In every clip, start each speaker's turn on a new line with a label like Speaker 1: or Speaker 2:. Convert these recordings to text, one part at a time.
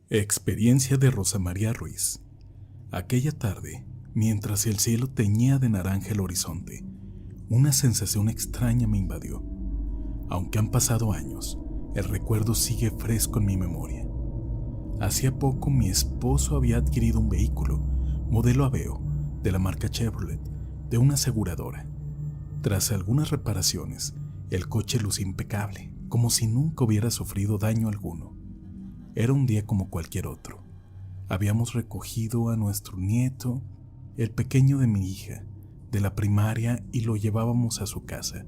Speaker 1: Experiencia de Rosa María Ruiz. Aquella tarde, mientras el cielo teñía de naranja el horizonte, una sensación extraña me invadió. Aunque han pasado años, el recuerdo sigue fresco en mi memoria. Hacía poco mi esposo había adquirido un vehículo, modelo Aveo, de la marca Chevrolet, de una aseguradora. Tras algunas reparaciones, el coche lucía impecable, como si nunca hubiera sufrido daño alguno. Era un día como cualquier otro. Habíamos recogido a nuestro nieto, el pequeño de mi hija, de la primaria y lo llevábamos a su casa.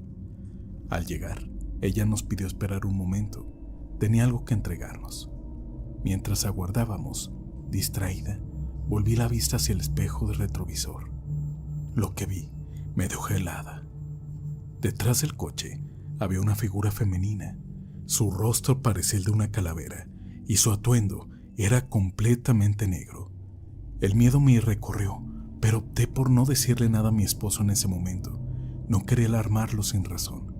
Speaker 1: Al llegar, ella nos pidió esperar un momento. Tenía algo que entregarnos. Mientras aguardábamos, distraída, volví la vista hacia el espejo del retrovisor. Lo que vi me dejó helada. Detrás del coche había una figura femenina. Su rostro parecía el de una calavera y su atuendo era completamente negro. El miedo me recorrió, pero opté por no decirle nada a mi esposo en ese momento. No quería alarmarlo sin razón.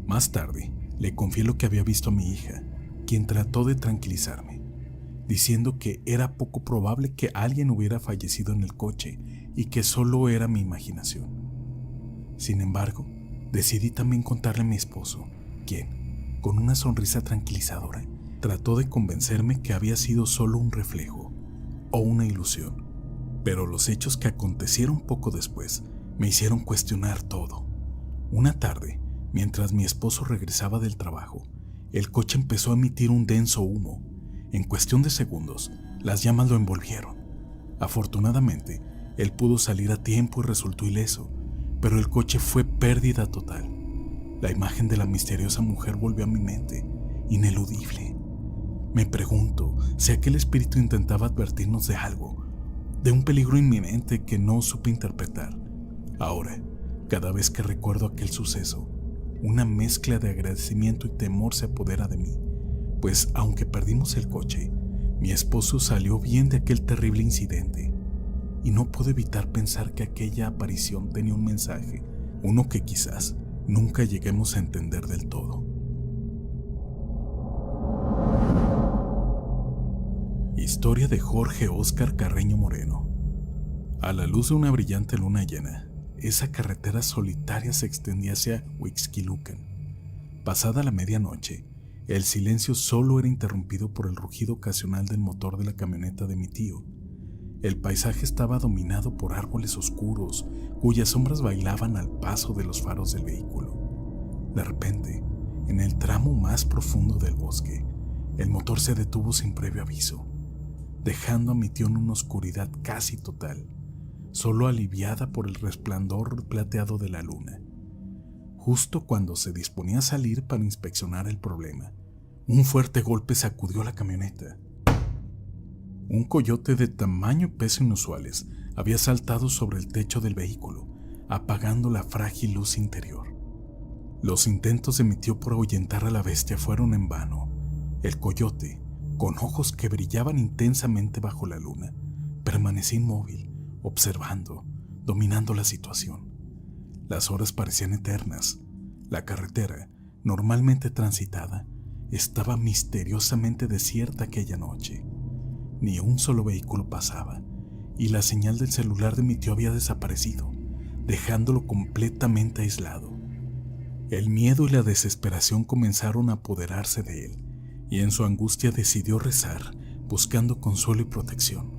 Speaker 1: Más tarde, le confié lo que había visto a mi hija, quien trató de tranquilizarme, diciendo que era poco probable que alguien hubiera fallecido en el coche y que solo era mi imaginación. Sin embargo, decidí también contarle a mi esposo, quien, con una sonrisa tranquilizadora, trató de convencerme que había sido solo un reflejo o una ilusión. Pero los hechos que acontecieron poco después me hicieron cuestionar todo. Una tarde, mientras mi esposo regresaba del trabajo, el coche empezó a emitir un denso humo. En cuestión de segundos, las llamas lo envolvieron. Afortunadamente, él pudo salir a tiempo y resultó ileso, pero el coche fue pérdida total. La imagen de la misteriosa mujer volvió a mi mente, ineludible. Me pregunto si aquel espíritu intentaba advertirnos de algo, de un peligro inminente que no supe interpretar. Ahora, cada vez que recuerdo aquel suceso, una mezcla de agradecimiento y temor se apodera de mí, pues aunque perdimos el coche, mi esposo salió bien de aquel terrible incidente, y no puedo evitar pensar que aquella aparición tenía un mensaje, uno que quizás nunca lleguemos a entender del todo. Historia de Jorge Óscar Carreño Moreno. A la luz de una brillante luna llena, esa carretera solitaria se extendía hacia Huixquilucan. Pasada la medianoche, el silencio solo era interrumpido por el rugido ocasional del motor de la camioneta de mi tío. El paisaje estaba dominado por árboles oscuros, cuyas sombras bailaban al paso de los faros del vehículo. De repente, en el tramo más profundo del bosque, el motor se detuvo sin previo aviso, dejando a mi tío en una oscuridad casi total, solo aliviada por el resplandor plateado de la luna. Justo cuando se disponía a salir para inspeccionar el problema, un fuerte golpe sacudió la camioneta. Un coyote de tamaño y peso inusuales había saltado sobre el techo del vehículo, apagando la frágil luz interior. Los intentos de mi tío por ahuyentar a la bestia fueron en vano. El coyote, con ojos que brillaban intensamente bajo la luna, permanecía inmóvil, observando, dominando la situación. Las horas parecían eternas. La carretera, normalmente transitada, estaba misteriosamente desierta aquella noche. Ni un solo vehículo pasaba, y la señal del celular de mi tío había desaparecido, dejándolo completamente aislado. El miedo y la desesperación comenzaron a apoderarse de él, y en su angustia decidió rezar, buscando consuelo y protección.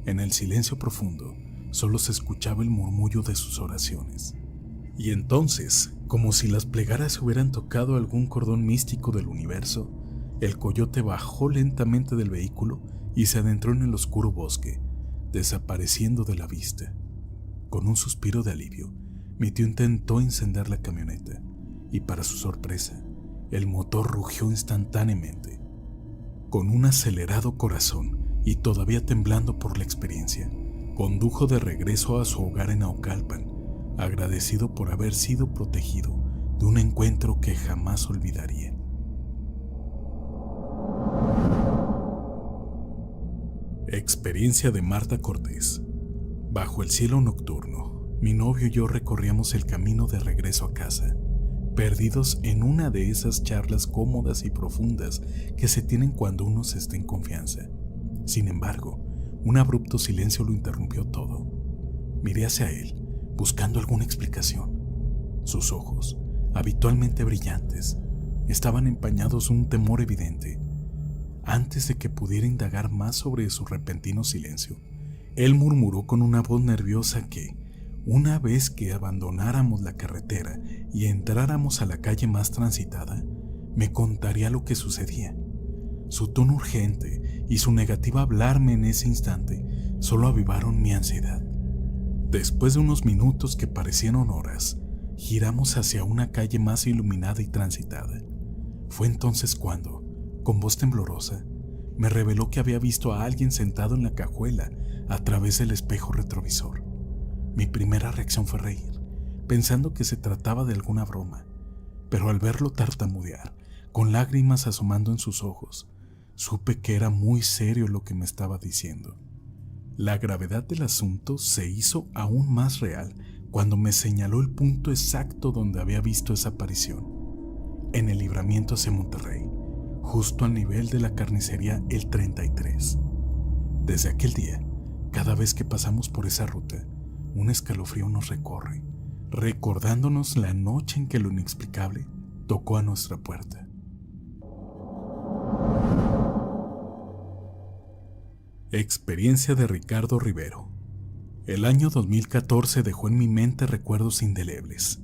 Speaker 1: En el silencio profundo, solo se escuchaba el murmullo de sus oraciones. Y entonces, como si las plegarias hubieran tocado algún cordón místico del universo, el coyote bajó lentamente del vehículo y se adentró en el oscuro bosque, desapareciendo de la vista. Con un suspiro de alivio, mi tío intentó encender la camioneta, y para su sorpresa, el motor rugió instantáneamente. Con un acelerado corazón y todavía temblando por la experiencia, condujo de regreso a su hogar en Naucalpan, agradecido por haber sido protegido de un encuentro que jamás olvidaría. Experiencia de Marta Cortés. Bajo el cielo nocturno, mi novio y yo recorríamos el camino de regreso a casa, perdidos en una de esas charlas cómodas y profundas que se tienen cuando uno se está en confianza. Sin embargo, un abrupto silencio lo interrumpió todo. Miré hacia él, buscando alguna explicación. Sus ojos, habitualmente brillantes, estaban empañados de un temor evidente. Antes de que pudiera indagar más sobre su repentino silencio, él murmuró con una voz nerviosa que, una vez que abandonáramos la carretera y entráramos a la calle más transitada, me contaría lo que sucedía. Su tono urgente y su negativa a hablarme en ese instante solo avivaron mi ansiedad. Después de unos minutos que parecieron horas, giramos hacia una calle más iluminada y transitada. Fue entonces cuando, con voz temblorosa, me reveló que había visto a alguien sentado en la cajuela a través del espejo retrovisor. Mi primera reacción fue reír, pensando que se trataba de alguna broma, pero al verlo tartamudear, con lágrimas asomando en sus ojos, supe que era muy serio lo que me estaba diciendo. La gravedad del asunto se hizo aún más real cuando me señaló el punto exacto donde había visto esa aparición, en el libramiento hacia Monterrey, justo al nivel de la carnicería El 33. Desde aquel día, cada vez que pasamos por esa ruta, un escalofrío nos recorre, recordándonos la noche en que lo inexplicable tocó a nuestra puerta. Experiencia de Ricardo Rivero. El año 2014 dejó en mi mente recuerdos indelebles.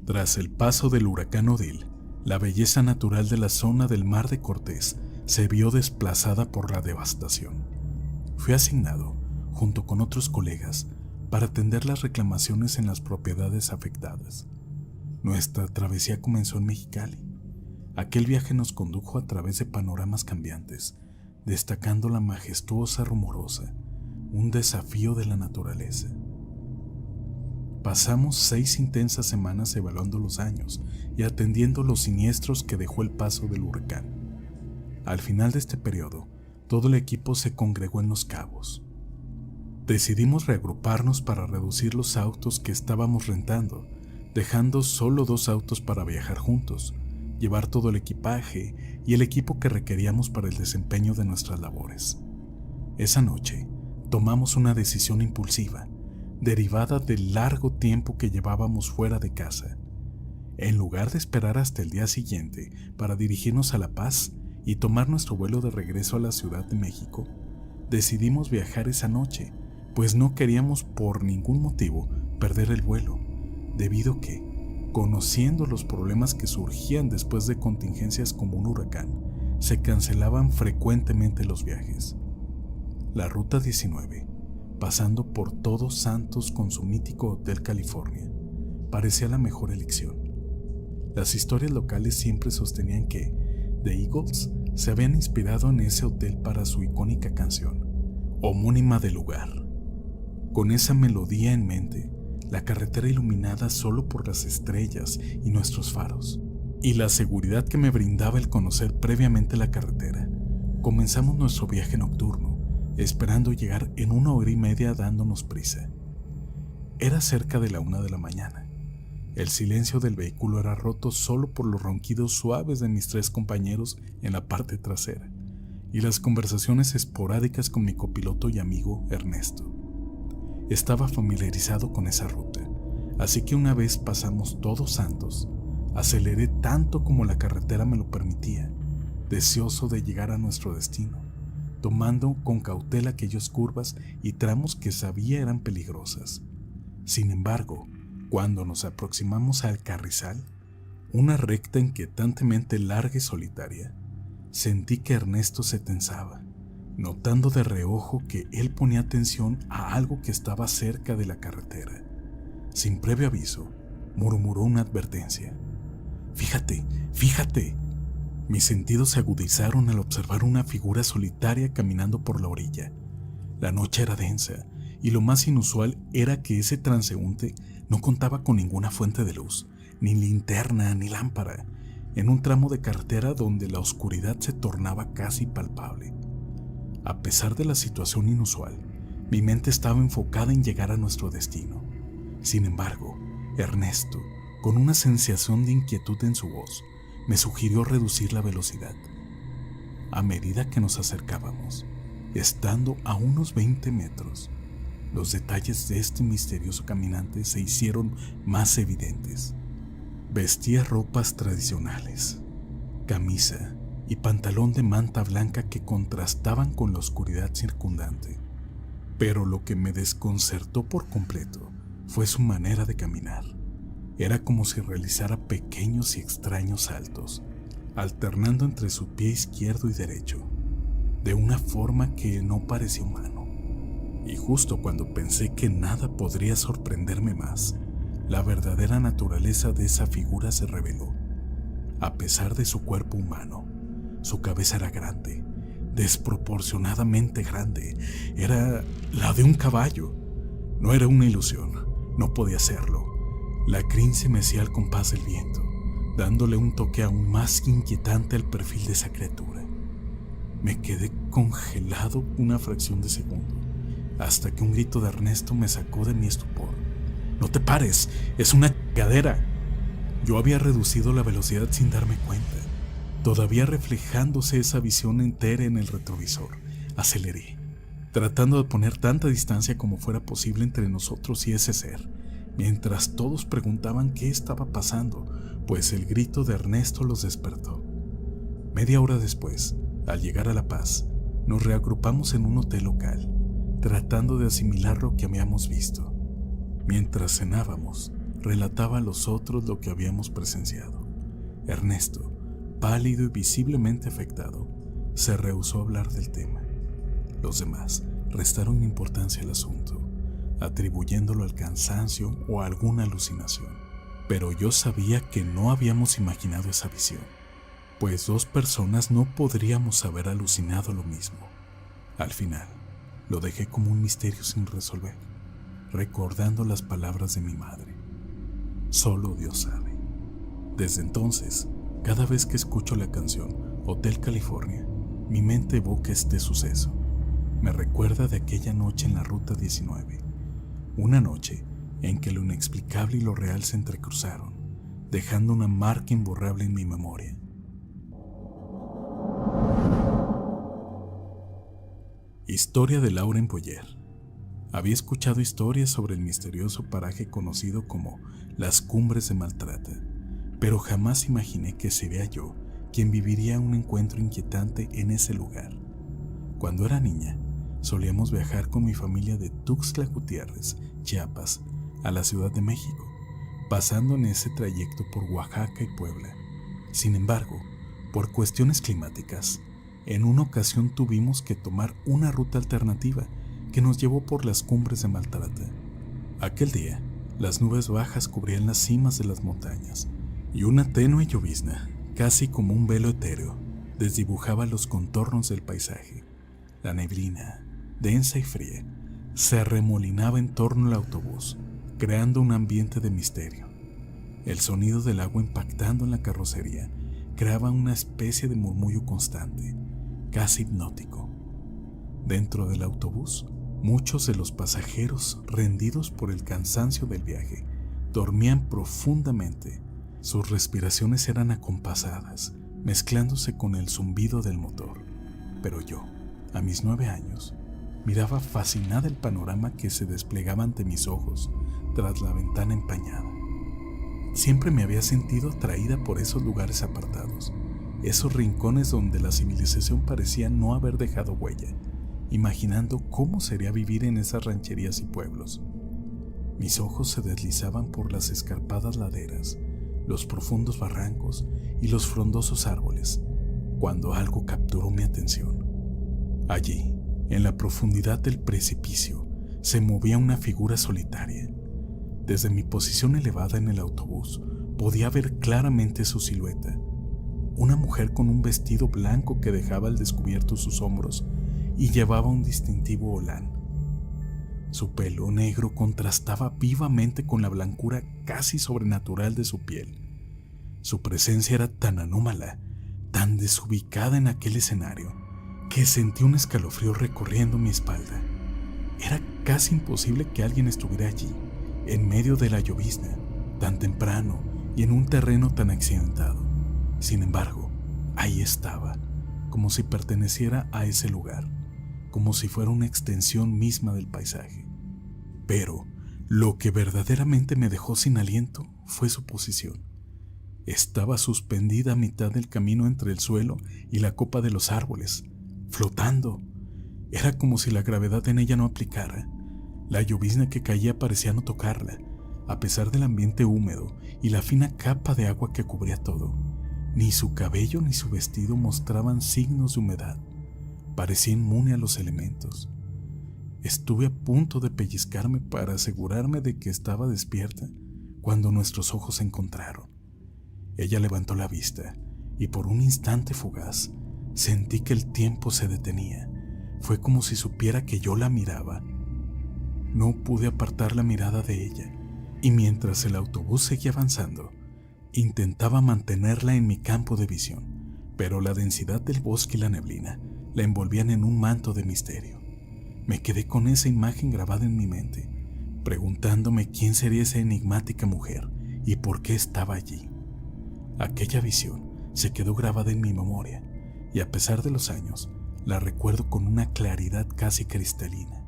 Speaker 1: Tras el paso del huracán Odile, la belleza natural de la zona del Mar de Cortés se vio desplazada por la devastación. Fui asignado, junto con otros colegas, para atender las reclamaciones en las propiedades afectadas. Nuestra travesía comenzó en Mexicali. Aquel viaje nos condujo a través de panoramas cambiantes, destacando la majestuosa Rumorosa, un desafío de la naturaleza. Pasamos 6 intensas semanas evaluando los daños y atendiendo los siniestros que dejó el paso del huracán. Al final de este periodo, todo el equipo se congregó en Los Cabos. Decidimos reagruparnos para reducir los autos que estábamos rentando, dejando solo 2 autos para viajar juntos, llevar todo el equipaje y el equipo que requeríamos para el desempeño de nuestras labores. Esa noche, tomamos una decisión impulsiva, derivada del largo tiempo que llevábamos fuera de casa. En lugar de esperar hasta el día siguiente para dirigirnos a La Paz y tomar nuestro vuelo de regreso a la Ciudad de México, decidimos viajar esa noche, pues no queríamos por ningún motivo perder el vuelo, debido que, conociendo los problemas que surgían después de contingencias como un huracán, se cancelaban frecuentemente los viajes. La Ruta 19, pasando por Todos Santos con su mítico Hotel California, parecía la mejor elección. Las historias locales siempre sostenían que The Eagles se habían inspirado en ese hotel para su icónica canción, homónima del lugar. Con esa melodía en mente, la carretera iluminada solo por las estrellas y nuestros faros, y la seguridad que me brindaba el conocer previamente la carretera, comenzamos nuestro viaje nocturno, esperando llegar en 1 hora y media dándonos prisa. Era cerca de la 1 de la mañana. El silencio del vehículo era roto solo por los ronquidos suaves de mis 3 compañeros en la parte trasera y las conversaciones esporádicas con mi copiloto y amigo Ernesto. Estaba familiarizado con esa ruta, así que una vez pasamos Todos Santos, aceleré tanto como la carretera me lo permitía, deseoso de llegar a nuestro destino, tomando con cautela aquellas curvas y tramos que sabía eran peligrosas. Sin embargo, cuando nos aproximamos al Carrizal, una recta inquietantemente larga y solitaria, sentí que Ernesto se tensaba, notando de reojo que él ponía atención a algo que estaba cerca de la carretera. Sin previo aviso, murmuró una advertencia. «Fíjate, fíjate». Mis sentidos se agudizaron al observar una figura solitaria caminando por la orilla. La noche era densa, y lo más inusual era que ese transeúnte no contaba con ninguna fuente de luz, ni linterna ni lámpara, en un tramo de carretera donde la oscuridad se tornaba casi palpable. A pesar de la situación inusual, mi mente estaba enfocada en llegar a nuestro destino. Sin embargo, Ernesto, con una sensación de inquietud en su voz, me sugirió reducir la velocidad. A medida que nos acercábamos, estando a unos 20 metros, los detalles de este misterioso caminante se hicieron más evidentes. Vestía ropas tradicionales, camisa y pantalón de manta blanca que contrastaban con la oscuridad circundante. Pero lo que me desconcertó por completo fue su manera de caminar. Era como si realizara pequeños y extraños saltos, alternando entre su pie izquierdo y derecho, de una forma que no parecía humano. Y justo cuando pensé que nada podría sorprenderme más, la verdadera naturaleza de esa figura se reveló. A pesar de su cuerpo humano, su cabeza era grande, desproporcionadamente grande. Era la de un caballo. No era una ilusión, no podía serlo. La crin se mecía al compás del viento, dándole un toque aún más inquietante al perfil de esa criatura. Me quedé congelado una fracción de segundo, hasta que un grito de Ernesto me sacó de mi estupor. ¡No te pares! ¡Es una chingadera! Yo había reducido la velocidad sin darme cuenta, todavía reflejándose esa visión entera en el retrovisor. Aceleré, tratando de poner tanta distancia como fuera posible entre nosotros y ese ser, mientras todos preguntaban qué estaba pasando, pues el grito de Ernesto los despertó. Media hora después, al llegar a La Paz, nos reagrupamos en un hotel local, tratando de asimilar lo que habíamos visto. Mientras cenábamos, relataba a los otros lo que habíamos presenciado. Ernesto, pálido y visiblemente afectado, se rehusó a hablar del tema. Los demás restaron importancia al asunto, atribuyéndolo al cansancio o a alguna alucinación. Pero yo sabía que no habíamos imaginado esa visión, pues dos personas no podríamos haber alucinado lo mismo. Al final, lo dejé como un misterio sin resolver, recordando las palabras de mi madre. Solo Dios sabe. Desde entonces, cada vez que escucho la canción Hotel California, mi mente evoca este suceso. Me recuerda de aquella noche en la Ruta 19, una noche en que lo inexplicable y lo real se entrecruzaron, dejando una marca imborrable en mi memoria. Historia de Lauren Boyer. Había escuchado historias sobre el misterioso paraje conocido como las Cumbres de Maltrata, pero jamás imaginé que sería yo quien viviría un encuentro inquietante en ese lugar. Cuando era niña, solíamos viajar con mi familia de Tuxtla Gutiérrez, Chiapas, a la Ciudad de México, pasando en ese trayecto por Oaxaca y Puebla. Sin embargo, por cuestiones climáticas, en una ocasión tuvimos que tomar una ruta alternativa que nos llevó por las Cumbres de Maltrata. Aquel día, las nubes bajas cubrían las cimas de las montañas y una tenue llovizna, casi como un velo etéreo, desdibujaba los contornos del paisaje. La neblina, densa y fría, se arremolinaba en torno al autobús, creando un ambiente de misterio. El sonido del agua impactando en la carrocería creaba una especie de murmullo constante, casi hipnótico. Dentro del autobús, muchos de los pasajeros, rendidos por el cansancio del viaje, dormían profundamente. Sus respiraciones eran acompasadas, mezclándose con el zumbido del motor. Pero yo, a mis 9 años, miraba fascinada el panorama que se desplegaba ante mis ojos tras la ventana empañada. Siempre me había sentido atraída por esos lugares apartados, esos rincones donde la civilización parecía no haber dejado huella, imaginando cómo sería vivir en esas rancherías y pueblos. Mis ojos se deslizaban por las escarpadas laderas, los profundos barrancos y los frondosos árboles, cuando algo capturó mi atención. Allí, en la profundidad del precipicio, se movía una figura solitaria. Desde mi posición elevada en el autobús, podía ver claramente su silueta. Una mujer con un vestido blanco que dejaba al descubierto sus hombros y llevaba un distintivo holán. Su pelo negro contrastaba vivamente con la blancura casi sobrenatural de su piel. Su presencia era tan anómala, tan desubicada en aquel escenario, que sentí un escalofrío recorriendo mi espalda. Era casi imposible que alguien estuviera allí, en medio de la llovizna, tan temprano y en un terreno tan accidentado. Sin embargo, ahí estaba, como si perteneciera a ese lugar, como si fuera una extensión misma del paisaje. Pero lo que verdaderamente me dejó sin aliento fue su posición. Estaba suspendida a mitad del camino entre el suelo y la copa de los árboles, flotando. Era como si la gravedad en ella no aplicara. La llovizna que caía parecía no tocarla, a pesar del ambiente húmedo y la fina capa de agua que cubría todo. Ni su cabello ni su vestido mostraban signos de humedad. Parecía inmune a los elementos. Estuve a punto de pellizcarme para asegurarme de que estaba despierta cuando nuestros ojos se encontraron. Ella levantó la vista y por un instante fugaz sentí que el tiempo se detenía. Fue como si supiera que yo la miraba. No pude apartar la mirada de ella y mientras el autobús seguía avanzando, intentaba mantenerla en mi campo de visión, pero la densidad del bosque y la neblina la envolvían en un manto de misterio. Me quedé con esa imagen grabada en mi mente, preguntándome quién sería esa enigmática mujer y por qué estaba allí. Aquella visión se quedó grabada en mi memoria y a pesar de los años, la recuerdo con una claridad casi cristalina.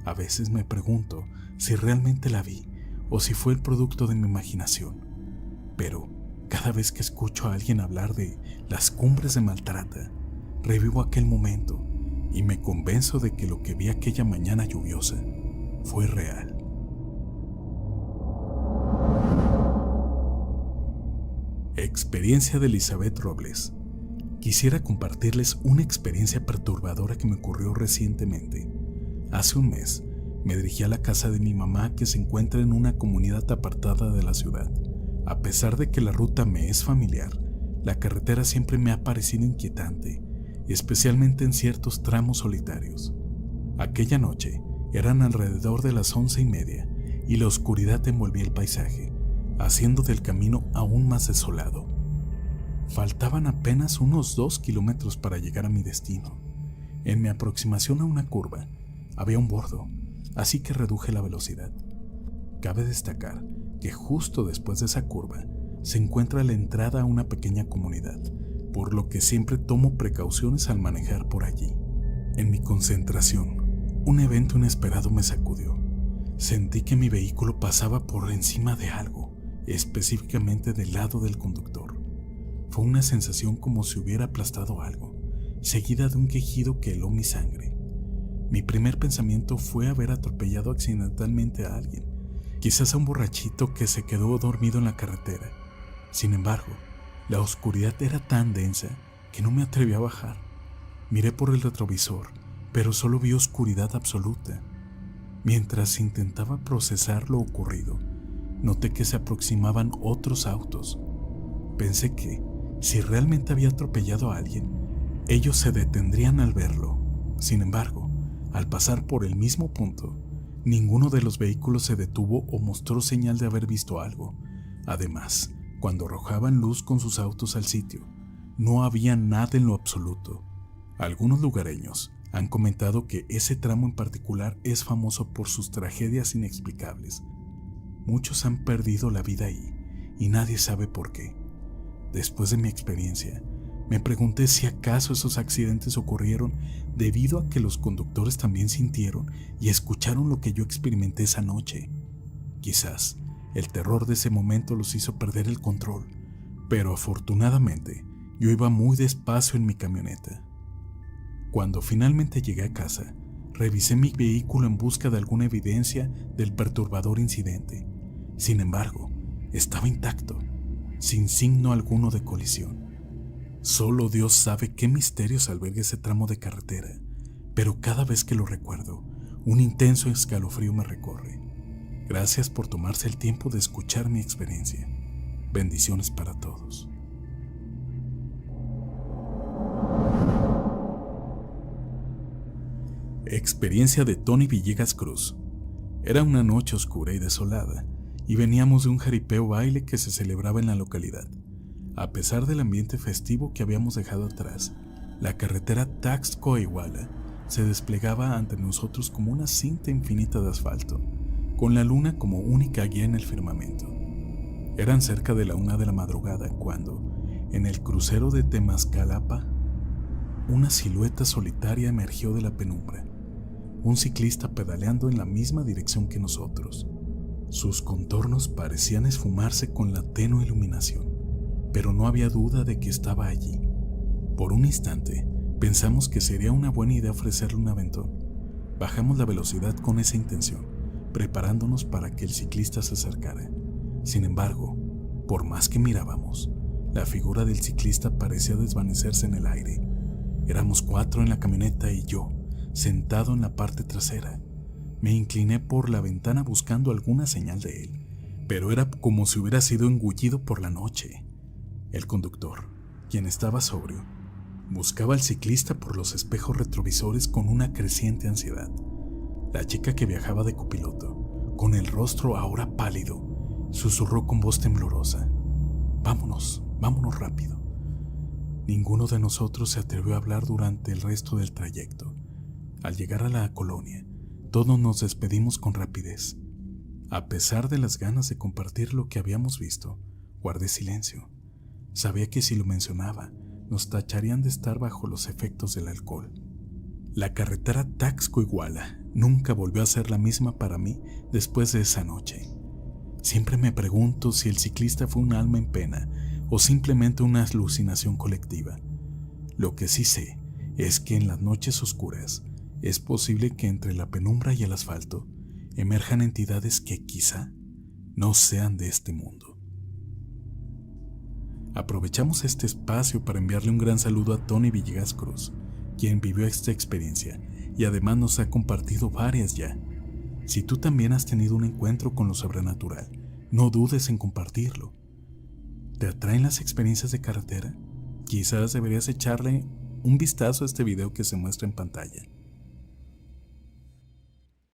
Speaker 1: A veces me pregunto si realmente la vi o si fue el producto de mi imaginación. Pero cada vez que escucho a alguien hablar de las cumbres de Maltrata, revivo aquel momento y me convenzo de que lo que vi aquella mañana lluviosa fue real. Experiencia de Elizabeth Robles. Quisiera compartirles una experiencia perturbadora que me ocurrió recientemente. Hace un mes, me dirigí a la casa de mi mamá que se encuentra en una comunidad apartada de la ciudad. A pesar de que la ruta me es familiar, la carretera siempre me ha parecido inquietante, especialmente en ciertos tramos solitarios. Aquella noche eran alrededor de las 11:30 y la oscuridad envolvía el paisaje, haciendo del camino aún más desolado. Faltaban apenas unos 2 kilómetros para llegar a mi destino. En mi aproximación a una curva había un bordo, así que reduje la velocidad. Cabe destacar que justo después de esa curva se encuentra la entrada a una pequeña comunidad, por lo que siempre tomo precauciones al manejar por allí. En mi concentración, un evento inesperado me sacudió. Sentí que mi vehículo pasaba por encima de algo, específicamente del lado del conductor. Fue una sensación como si hubiera aplastado algo, seguida de un quejido que heló mi sangre. Mi primer pensamiento fue haber atropellado accidentalmente a alguien, quizás a un borrachito que se quedó dormido en la carretera. Sin embargo, la oscuridad era tan densa que no me atreví a bajar. Miré por el retrovisor, pero solo vi oscuridad absoluta. Mientras intentaba procesar lo ocurrido, noté que se aproximaban otros autos. Pensé que, si realmente había atropellado a alguien, ellos se detendrían al verlo. Sin embargo, al pasar por el mismo punto, ninguno de los vehículos se detuvo o mostró señal de haber visto algo. Además, cuando arrojaban luz con sus autos al sitio, no había nada en lo absoluto. Algunos lugareños han comentado que ese tramo en particular es famoso por sus tragedias inexplicables. Muchos han perdido la vida ahí y nadie sabe por qué. Después de mi experiencia, me pregunté si acaso esos accidentes ocurrieron debido a que los conductores también sintieron y escucharon lo que yo experimenté esa noche. Quizás el terror de ese momento los hizo perder el control, pero afortunadamente yo iba muy despacio en mi camioneta. Cuando finalmente llegué a casa, revisé mi vehículo en busca de alguna evidencia del perturbador incidente. Sin embargo, estaba intacto, sin signo alguno de colisión. Solo Dios sabe qué misterios alberga ese tramo de carretera, pero cada vez que lo recuerdo, un intenso escalofrío me recorre. Gracias por tomarse el tiempo de escuchar mi experiencia. Bendiciones para todos. Experiencia de Tony Villegas Cruz. Era una noche oscura y desolada, y veníamos de un jaripeo baile que se celebraba en la localidad. A pesar del ambiente festivo que habíamos dejado atrás, la carretera Taxco-Iguala se desplegaba ante nosotros como una cinta infinita de asfalto, con la luna como única guía en el firmamento. Eran cerca de la 1 de la madrugada cuando, en el crucero de Temascalapa, una silueta solitaria emergió de la penumbra, un ciclista pedaleando en la misma dirección que nosotros. Sus contornos parecían esfumarse con la tenue iluminación, pero no había duda de que estaba allí. Por un instante, pensamos que sería una buena idea ofrecerle un aventón. Bajamos la velocidad con esa intención, preparándonos para que el ciclista se acercara. Sin embargo, por más que mirábamos, la figura del ciclista parecía desvanecerse en el aire. Éramos 4 en la camioneta y yo, sentado en la parte trasera. Me incliné por la ventana buscando alguna señal de él, pero era como si hubiera sido engullido por la noche. El conductor, quien estaba sobrio, buscaba al ciclista por los espejos retrovisores con una creciente ansiedad. La chica que viajaba de copiloto, con el rostro ahora pálido, susurró con voz temblorosa: vámonos rápido. Ninguno de nosotros se atrevió a hablar durante el resto del trayecto. Al llegar a la colonia, todos nos despedimos con rapidez. A pesar de las ganas de compartir lo que habíamos visto, guardé silencio. Sabía que si lo mencionaba, nos tacharían de estar bajo los efectos del alcohol. La carretera Taxco-Iguala nunca volvió a ser la misma para mí después de esa noche. Siempre me pregunto si el ciclista fue un alma en pena o simplemente una alucinación colectiva. Lo que sí sé es que en las noches oscuras es posible que entre la penumbra y el asfalto emerjan entidades que quizá no sean de este mundo. Aprovechamos este espacio para enviarle un gran saludo a Tony Villegas Cruz, quien vivió esta experiencia y además nos ha compartido varias ya. Si tú también has tenido un encuentro con lo sobrenatural, no dudes en compartirlo. ¿Te atraen las experiencias de carretera? Quizás deberías echarle un vistazo a este video que se muestra en pantalla.